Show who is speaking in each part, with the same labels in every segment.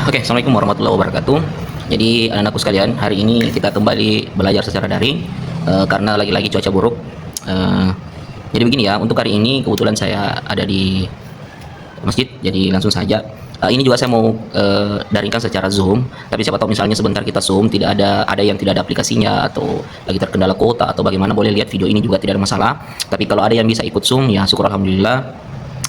Speaker 1: Oke, Assalamualaikum warahmatullahi wabarakatuh. Jadi anak-anakku sekalian, hari ini kita kembali belajar secara daring karena lagi-lagi cuaca buruk. Eh, jadi begini ya, untuk hari ini kebetulan saya ada di masjid, jadi langsung saja. Ini juga saya mau daringkan secara Zoom, tapi siapa tahu misalnya sebentar kita Zoom tidak ada yang tidak ada aplikasinya atau lagi terkendala kuota atau bagaimana, boleh lihat video ini juga tidak ada masalah. Tapi kalau ada yang bisa ikut Zoom ya syukur alhamdulillah,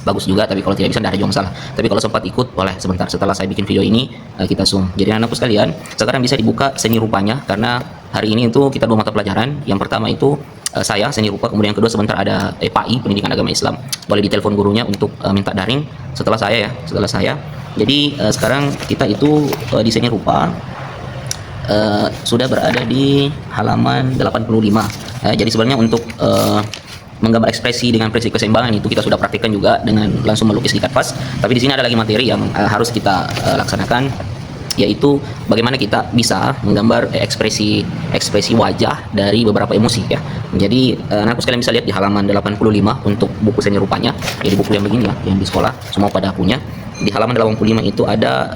Speaker 1: bagus juga. Tapi kalau tidak bisa tidak ada juga masalah. Tapi kalau sempat ikut boleh sebentar setelah saya bikin video ini kita Zoom. Jadi anakku sekalian, sekarang bisa dibuka seni rupanya karena hari ini itu kita dua mata pelajaran. Yang pertama itu saya seni rupa, kemudian yang kedua sebentar ada PAI pendidikan agama Islam. Boleh ditelepon gurunya untuk minta daring setelah saya ya, setelah saya. Jadi sekarang kita itu di seni rupa sudah berada di halaman 85. Jadi sebenarnya untuk menggambar ekspresi dengan prinsip keseimbangan itu kita sudah praktikkan juga dengan langsung melukis di kanvas. Tapi di sini ada lagi materi yang harus kita laksanakan, yaitu bagaimana kita bisa menggambar ekspresi wajah dari beberapa emosi ya. Jadi anakku sekalian bisa lihat di halaman 85 untuk buku seni rupanya. Jadi buku yang begini ya, yang di sekolah semua pada punya. Di halaman 85 itu ada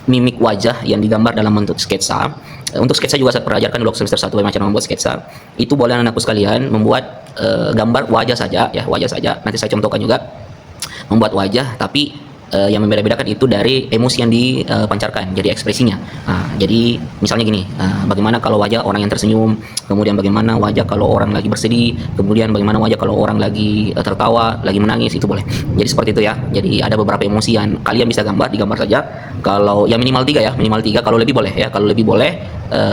Speaker 1: mimik wajah yang digambar dalam bentuk sketsa. Untuk sketsa juga saya perajarkan dulu semester 1 bagaimana membuat sketsa. Itu boleh anakku sekalian membuat gambar wajah saja ya, wajah saja. Nanti saya contohkan juga membuat wajah, tapi yang membeda-bedakan itu dari emosi yang dipancarkan, jadi ekspresinya. Jadi misalnya gini, bagaimana kalau wajah orang yang tersenyum, kemudian bagaimana wajah kalau orang lagi bersedih, kemudian bagaimana wajah kalau orang lagi tertawa, lagi menangis, itu boleh. Jadi seperti itu ya. Jadi ada beberapa emosi yang kalian bisa digambar saja. Kalau ya minimal 3 ya, minimal 3. Kalau lebih boleh ya, kalau lebih boleh,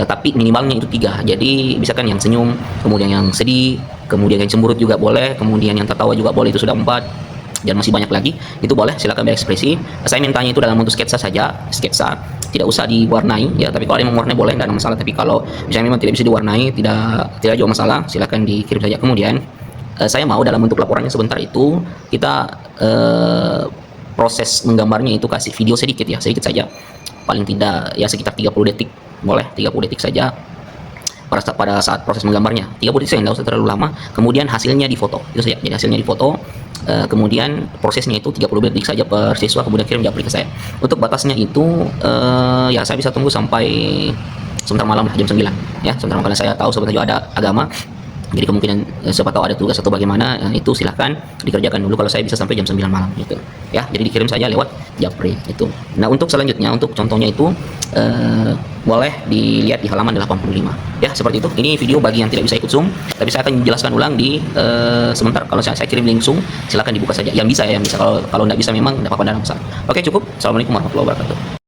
Speaker 1: tapi minimalnya itu 3. Jadi misalkan yang senyum, kemudian yang sedih, kemudian yang cemberut juga boleh, kemudian yang tertawa juga boleh, itu sudah 4. Dan masih banyak lagi, itu boleh silakan berekspresi. Saya mintanya itu dalam bentuk sketsa saja, sketsa, tidak usah diwarnai ya. Tapi kalau ada yang mewarnai boleh, tidak ada masalah. Tapi kalau misalnya memang tidak bisa diwarnai, tidak juga masalah, silakan dikirim saja. Kemudian saya mau dalam bentuk laporannya sebentar itu kita proses menggambarnya itu kasih video sedikit ya, sedikit saja, paling tidak ya sekitar 30 detik, boleh 30 detik saja pada saat proses menggambarnya. 30 detik saja, tidak usah terlalu lama. Kemudian hasilnya difoto, itu saja. Jadi hasilnya difoto, kemudian prosesnya itu 30 detik saja per siswa, kemudian kirim di aplikasi saya. Untuk batasnya itu ya saya bisa tunggu sampai sebentar malam lah, jam 9 ya, sebentar malam, karena saya tahu sebentar juga ada agama. Jadi kemungkinan siapa tahu ada tugas atau bagaimana, itu silahkan dikerjakan dulu. Kalau saya bisa sampai jam 9 malam gitu ya. Jadi dikirim saja lewat Japri itu. Nah, untuk selanjutnya, untuk contohnya itu boleh dilihat di halaman 85 ya, seperti itu. Ini video bagi yang tidak bisa ikut Zoom, tapi saya akan menjelaskan ulang di sebentar. Kalau saya kirim link Zoom, silahkan dibuka saja yang bisa ya, yang bisa. Kalau tidak bisa memang tidak apa-apa, tidak ada masalah. Oke, cukup. Assalamualaikum warahmatullahi wabarakatuh.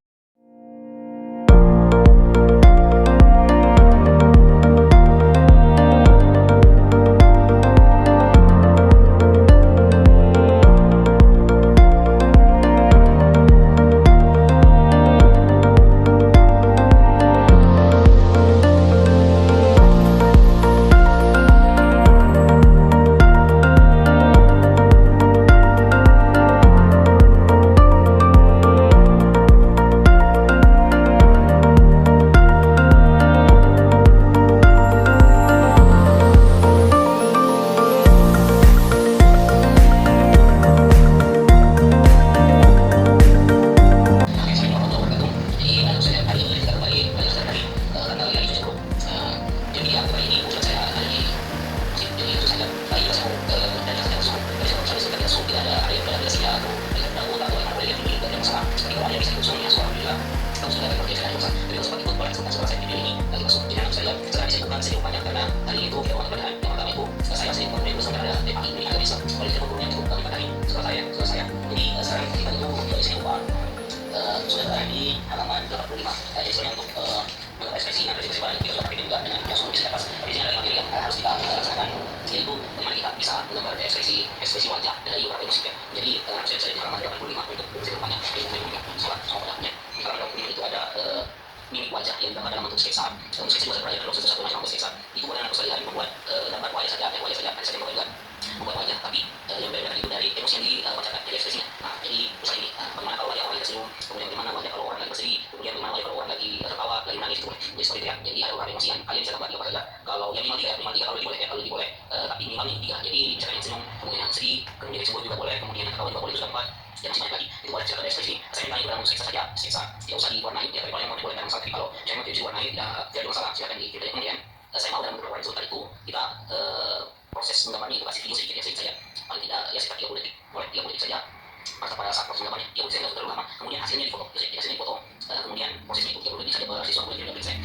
Speaker 1: Sudah berada di halaman 85. Jadi sebenarnya untuk ekspresi badan kita sudah pakai juga dengan yang sudah bisa lepas. Di sini ada materi yang harus kita laksanakan, yaitu bagaimana kita bisa menggambar ekspresi wajah dari beberapa emosi. Jadi saya bisa di halaman 85 untuk semuanya. Salah sama wadahnya. Di halaman 85 itu ada mimik wajah yang digambar dalam bentuk sketsa. Untuk sketsa juga saya pelajari kalau satu macam sketsa. Itu boleh anak sekali membuat gambar wajah saja, wajah saja. Ada saja juga membuat wajah, tapi yang berbeda itu dari emosi yang dipancarkan, dari ekspresinya. Nah, jadi misalnya ini, bagaimana kalau wajah orang yang tersenyum, kemudian bagaimana wajah kalau orang lagi bersedih, kemudian bagaimana wajah kalau orang lagi tertawa, lagi menangis, itu boleh. Jadi seperti itu ya. Jadi ada beberapa emosi yang kalian bisa gambar di apa saja. Kalau yang minimal 3, kalau lebih boleh ya, kalau lebih boleh. Tapi minimalnya 3. Jadi misalkan yang senyum, kemudian yang sedih, kemudian yang cemburu juga boleh, kemudian yang tertawa juga boleh, itu sudah 4. Dan masih banyak lagi. Itu boleh silakan ekspresi. Saya minta itu dalam sketsa saja, saya sketsa, tidak usah diwarnai ya, tapi kalau yang mau dibolehkan masalah. Tapi kalau misalnya mau diwarnai tidak ada masalah, silakan dipilih. Kemudian saya mau dalam beberapa resultat itu kita proses menggambarnya itu kasih video sedikit ya, sedikit saja, paling tidak ya sekitar 30 detik, boleh 30 detik saja. Maka pada saat proses menggambarnya, ya saya nggak terlalu lama, kemudian hasilnya difoto, hasilnya difoto, kemudian prosesnya itu 30 detik saja, siswa boleh juga saya.